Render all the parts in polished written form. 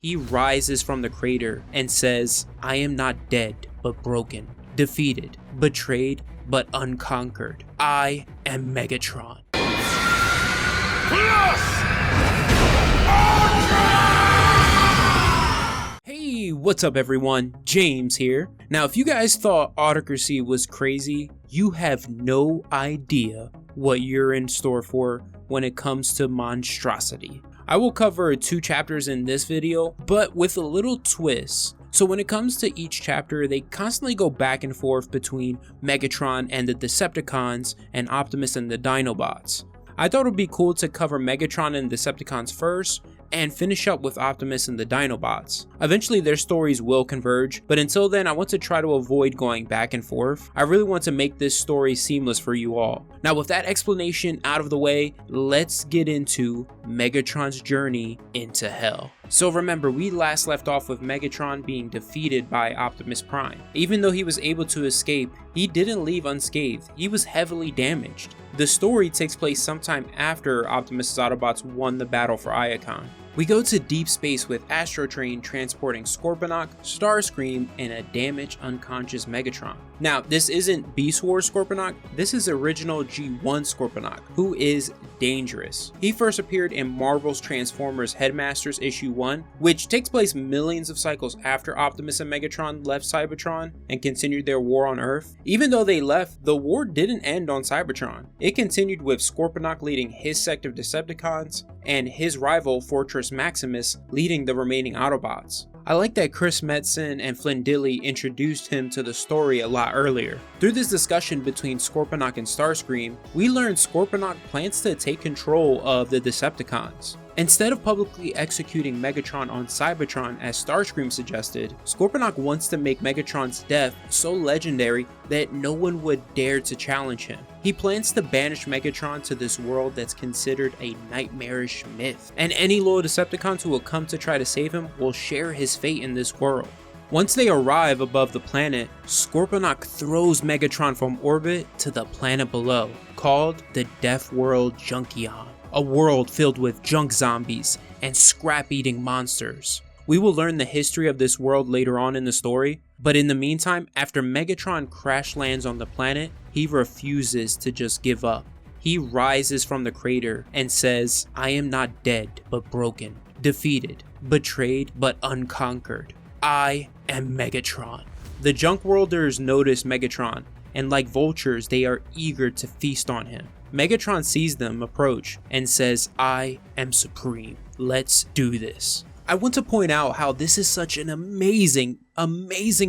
He rises from the crater and says, "I am not dead, but broken, defeated, betrayed, but unconquered. I am Megatron." Hey, what's up everyone? James here. Now, if you guys thought Autocracy was crazy, you have no idea what you're in store for when it comes to Monstrosity. I will cover 2 chapters in this video, but with a little twist. So when it comes to each chapter, they constantly go back and forth between Megatron and the Decepticons and Optimus and the Dinobots. I thought it would be cool to cover Megatron and Decepticons first, and finish up with Optimus and the Dinobots. Eventually their stories will converge, but until then I want to try to avoid going back and forth. I really want to make this story seamless for you all. Now with that explanation out of the way, let's get into Megatron's journey into hell. So remember, we last left off with Megatron being defeated by Optimus Prime. Even though he was able to escape, he didn't leave unscathed. He was heavily damaged. The story takes place sometime after Optimus' Autobots won the battle for Iacon. We go to deep space with Astro Train transporting Scorponok, Starscream, and a damaged unconscious Megatron. Now, this isn't Beast Wars Scorponok, this is original G1 Scorponok, who is dangerous. He first appeared in Marvel's Transformers Headmasters issue 1, which takes place millions of cycles after Optimus and Megatron left Cybertron and continued their war on Earth. Even though they left, the war didn't end on Cybertron. It continued with Scorponok leading his sect of Decepticons and his rival Fortress Maximus leading the remaining Autobots. I like that Chris Metzen and Flint Dille introduced him to the story a lot earlier. Through this discussion between Scorponok and Starscream, we learned Scorponok plans to take control of the Decepticons. Instead of publicly executing Megatron on Cybertron as Starscream suggested, Scorponok wants to make Megatron's death so legendary that no one would dare to challenge him. He plans to banish Megatron to this world that's considered a nightmarish myth, and any loyal Decepticons who will come to try to save him will share his fate in this world. Once they arrive above the planet, Scorponok throws Megatron from orbit to the planet below, called the Death World Junkion. A world filled with junk zombies and scrap-eating monsters. We will learn the history of this world later on in the story, but in the meantime, after Megatron crash lands on the planet, he refuses to just give up. He rises from the crater and says, "I am not dead, but broken, defeated, betrayed, but unconquered. I am Megatron." The junk worlders notice Megatron, and like vultures, they are eager to feast on him. Megatron sees them approach and says, "I am supreme. Let's do this." I want to point out how this is such an amazing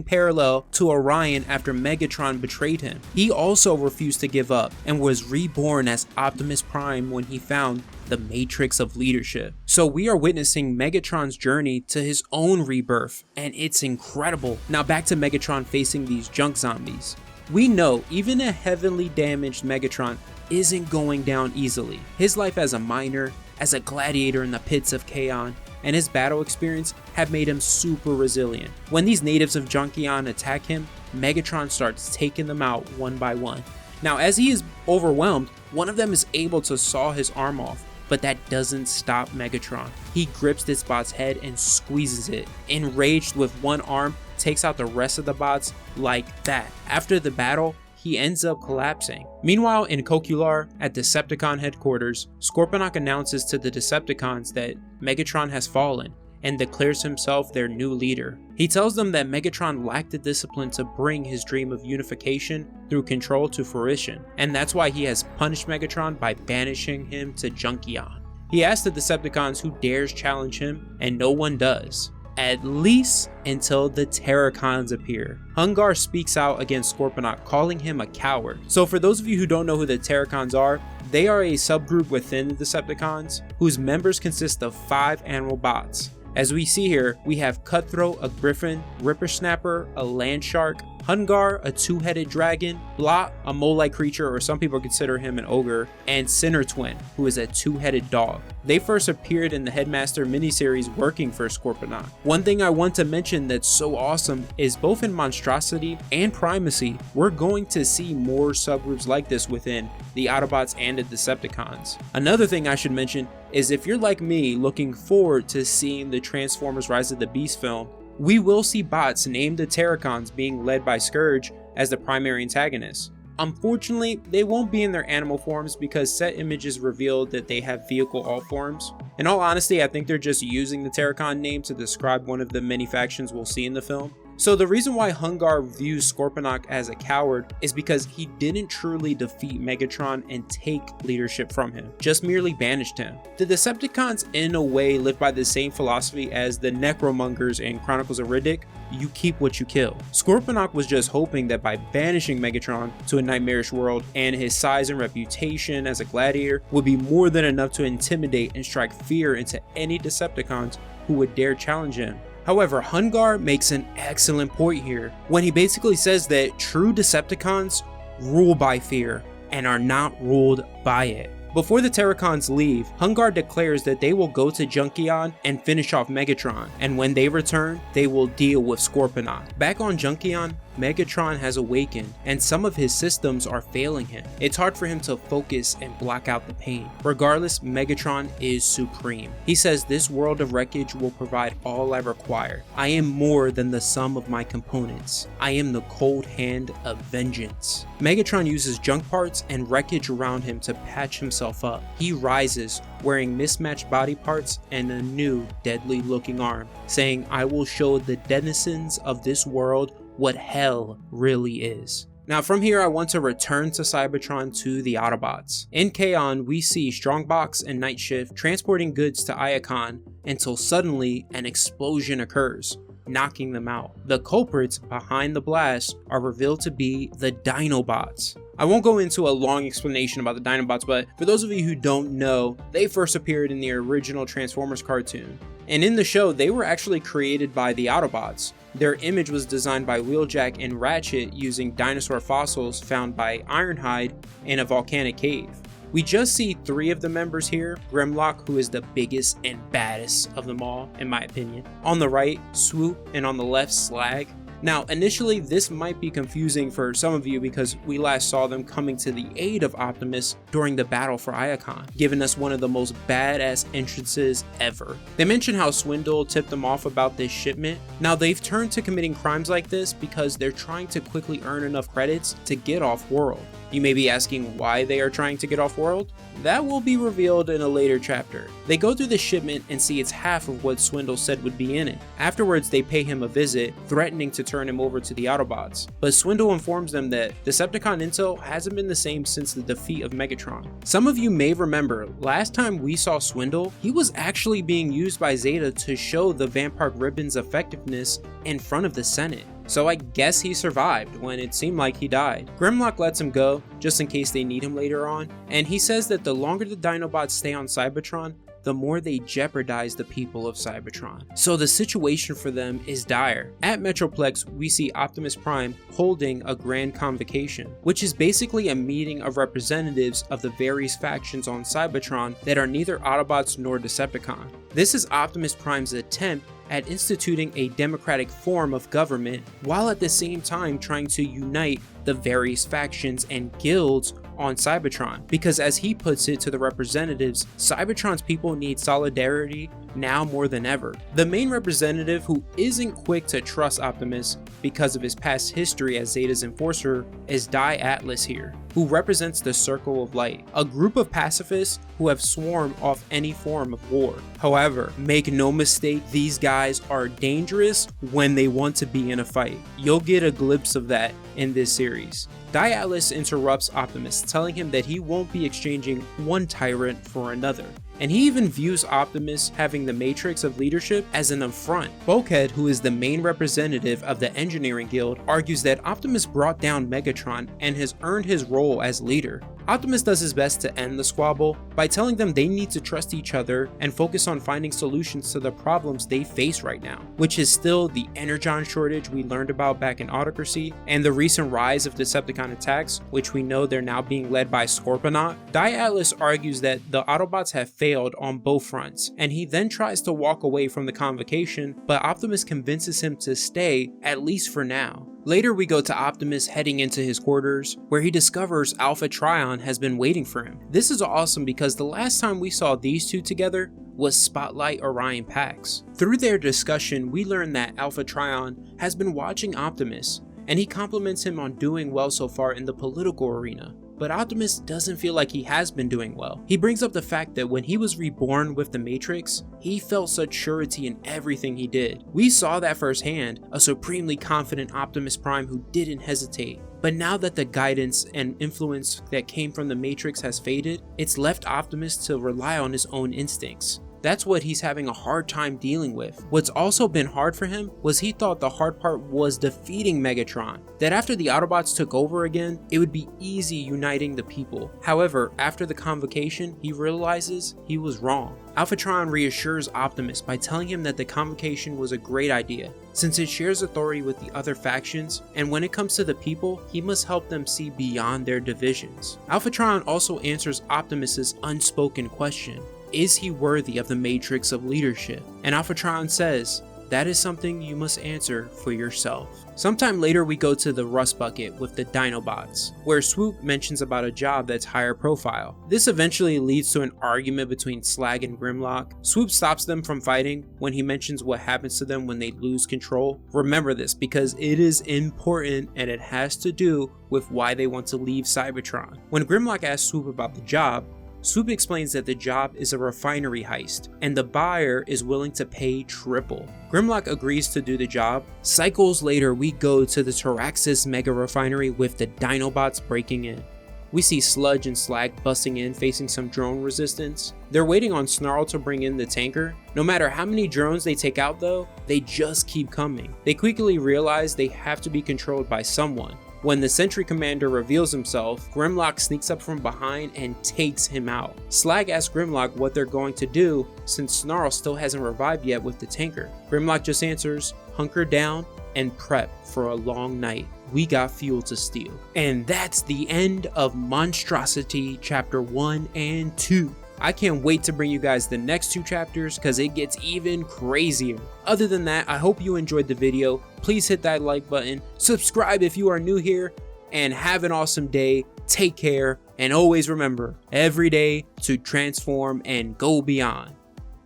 parallel to Orion after Megatron betrayed him. He also refused to give up and was reborn as Optimus Prime when he found the matrix of leadership. So we are witnessing Megatron's journey to his own rebirth, and it's incredible. Now back to Megatron facing these junk zombies. We know even a heavily damaged Megatron isn't going down easily. His life as a miner, as a gladiator in the pits of Chaos, and his battle experience have made him super resilient. When these natives of Junkion attack him, Megatron starts taking them out one by one. Now as he is overwhelmed, one of them is able to saw his arm off, but that doesn't stop Megatron. He grips this bot's head and squeezes it. Enraged with one arm, takes out the rest of the bots like that. After the battle, he ends up collapsing. Meanwhile, in Kokular, at Decepticon headquarters, Scorponok announces to the Decepticons that Megatron has fallen and declares himself their new leader. He tells them that Megatron lacked the discipline to bring his dream of unification through control to fruition, and that's why he has punished Megatron by banishing him to Junkion. He asks the Decepticons who dares challenge him, and no one does. At least until the Terracons appear. Hungar speaks out against Scorponok, calling him a coward. So for those of you who don't know who the Terracons are, they are a subgroup within the Decepticons, whose members consist of 5 animal bots. As we see here, we have Cutthroat, a griffin, Rippersnapper, a land shark, Hungar, a two-headed dragon, Blot, a mole-like creature, or some people consider him an ogre, and Sinner Twin, who is a two-headed dog. They first appeared in the Headmaster miniseries working for Scorponok. One thing I want to mention that's so awesome is both in Monstrosity and Primacy, we're going to see more subgroups like this within the Autobots and the Decepticons. Another thing I should mention is if you're like me looking forward to seeing the Transformers Rise of the Beast film, we will see bots named the Terracons being led by Scourge as the primary antagonist. Unfortunately, they won't be in their animal forms because set images revealed that they have vehicle alt forms. In all honesty, I think they're just using the Terracon name to describe one of the many factions we'll see in the film. So the reason why Hungar views Scorponok as a coward is because he didn't truly defeat Megatron and take leadership from him, just merely banished him. The Decepticons in a way live by the same philosophy as the Necromongers in Chronicles of Riddick: you keep what you kill. Scorponok was just hoping that by banishing Megatron to a nightmarish world and his size and reputation as a gladiator would be more than enough to intimidate and strike fear into any Decepticons who would dare challenge him. However, Hungar makes an excellent point here when he basically says that true Decepticons rule by fear and are not ruled by it. Before the Terracons leave, Hungar declares that they will go to Junkion and finish off Megatron, and when they return, they will deal with Scorponok. Back on Junkion, Megatron has awakened and some of his systems are failing him. It's hard for him to focus and block out the pain. Regardless, Megatron is supreme. He says, "This world of Wreckage will provide all I require. I am more than the sum of my components. I am the cold hand of vengeance." Megatron uses junk parts and wreckage around him to patch himself up. He rises, wearing mismatched body parts and a new deadly looking arm, saying, "I will show the denizens of this world what hell really is." Now from here I want to return to Cybertron to the Autobots. In Kaon we see Strongbox and Nightshift transporting goods to Iacon until suddenly an explosion occurs, knocking them out. The culprits behind the blast are revealed to be the Dinobots. I won't go into a long explanation about the Dinobots, but for those of you who don't know, they first appeared in the original Transformers cartoon. And in the show, they were actually created by the Autobots. Their image was designed by Wheeljack and Ratchet using dinosaur fossils found by Ironhide in a volcanic cave. We just see 3 of the members here: Grimlock, who is the biggest and baddest of them all, in my opinion. On the right, Swoop, and on the left, Slag. Now, initially, this might be confusing for some of you because we last saw them coming to the aid of Optimus during the battle for Iacon, giving us one of the most badass entrances ever. They mention how Swindle tipped them off about this shipment. Now, they've turned to committing crimes like this because they're trying to quickly earn enough credits to get off-world. You may be asking why they are trying to get off-world? That will be revealed in a later chapter. They go through the shipment and see it's half of what Swindle said would be in it. Afterwards, they pay him a visit, threatening to turn him over to the Autobots. But Swindle informs them that Decepticon intel hasn't been the same since the defeat of Megatron. Some of you may remember, last time we saw Swindle, he was actually being used by Zeta to show the Vampire Ribbon's effectiveness in front of the Senate. So I guess he survived when it seemed like he died. Grimlock lets him go, just in case they need him later on, and he says that the longer the Dinobots stay on Cybertron, the more they jeopardize the people of Cybertron. So the situation for them is dire. At Metroplex, we see Optimus Prime holding a grand convocation, which is basically a meeting of representatives of the various factions on Cybertron that are neither Autobots nor Decepticon. This is Optimus Prime's attempt at instituting a democratic form of government, while at the same time trying to unite the various factions and guilds on Cybertron, because as he puts it to the representatives, Cybertron's people need solidarity now more than ever. The main representative, who isn't quick to trust Optimus because of his past history as Zeta's enforcer, is Die Atlas here, who represents the Circle of Light, a group of pacifists who have sworn off any form of war. However, make no mistake, these guys are dangerous when they want to be in a fight. You'll get a glimpse of that in this series. Die Atlas interrupts Optimus, telling him that he won't be exchanging one tyrant for another. And he even views Optimus having the matrix of leadership as an affront. Bulkhead, who is the main representative of the Engineering Guild, argues that Optimus brought down Megatron and has earned his role as leader. Optimus does his best to end the squabble by telling them they need to trust each other and focus on finding solutions to the problems they face right now, which is still the energon shortage we learned about back in Autocracy, and the recent rise of Decepticon attacks, which we know they're now being led by Scorponok. Atlas argues that the Autobots have failed on both fronts, and he then tries to walk away from the convocation, but Optimus convinces him to stay, at least for now. Later we go to Optimus heading into his quarters, where he discovers Alpha Trion has been waiting for him. This is awesome because the last time we saw these two together was Spotlight Orion Pax. Through their discussion, we learn that Alpha Trion has been watching Optimus, and he compliments him on doing well so far in the political arena. But Optimus doesn't feel like he has been doing well. He brings up the fact that when he was reborn with the Matrix, he felt such surety in everything he did. We saw that firsthand, a supremely confident Optimus Prime who didn't hesitate. But now that the guidance and influence that came from the Matrix has faded, it's left Optimus to rely on his own instincts. That's what he's having a hard time dealing with. What's also been hard for him was he thought the hard part was defeating Megatron, that after the Autobots took over again, it would be easy uniting the people. However, after the convocation, he realizes he was wrong. Alphatron reassures Optimus by telling him that the convocation was a great idea, since it shares authority with the other factions, and when it comes to the people, he must help them see beyond their divisions. Alphatron also answers Optimus's unspoken question: is he worthy of the matrix of leadership? And Alphatron says, that is something you must answer for yourself. Sometime later we go to the Rust Bucket with the Dinobots, where Swoop mentions about a job that's higher profile. This eventually leads to an argument between Slag and Grimlock. Swoop stops them from fighting when he mentions what happens to them when they lose control. Remember this because it is important and it has to do with why they want to leave Cybertron. When Grimlock asks Swoop about the job, Swoop explains that the job is a refinery heist, and the buyer is willing to pay triple. Grimlock agrees to do the job. Cycles later, we go to the Taraxis mega refinery with the Dinobots breaking in. We see Sludge and Slag busting in, facing some drone resistance. They're waiting on Snarl to bring in the tanker. No matter how many drones they take out though, they just keep coming. They quickly realize they have to be controlled by someone. When the Sentry Commander reveals himself, Grimlock sneaks up from behind and takes him out. Slag asks Grimlock what they're going to do since Snarl still hasn't revived yet with the tanker. Grimlock just answers, hunker down and prep for a long night. We got fuel to steal. And that's the end of Monstrosity Chapter 1 and 2. I can't wait to bring you guys the next two chapters because it gets even crazier. Other than that, I hope you enjoyed the video. Please hit that like button, subscribe if you are new here, and have an awesome day. Take care, and always remember, every day to transform and go beyond.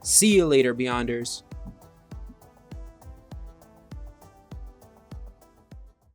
See you later, Beyonders.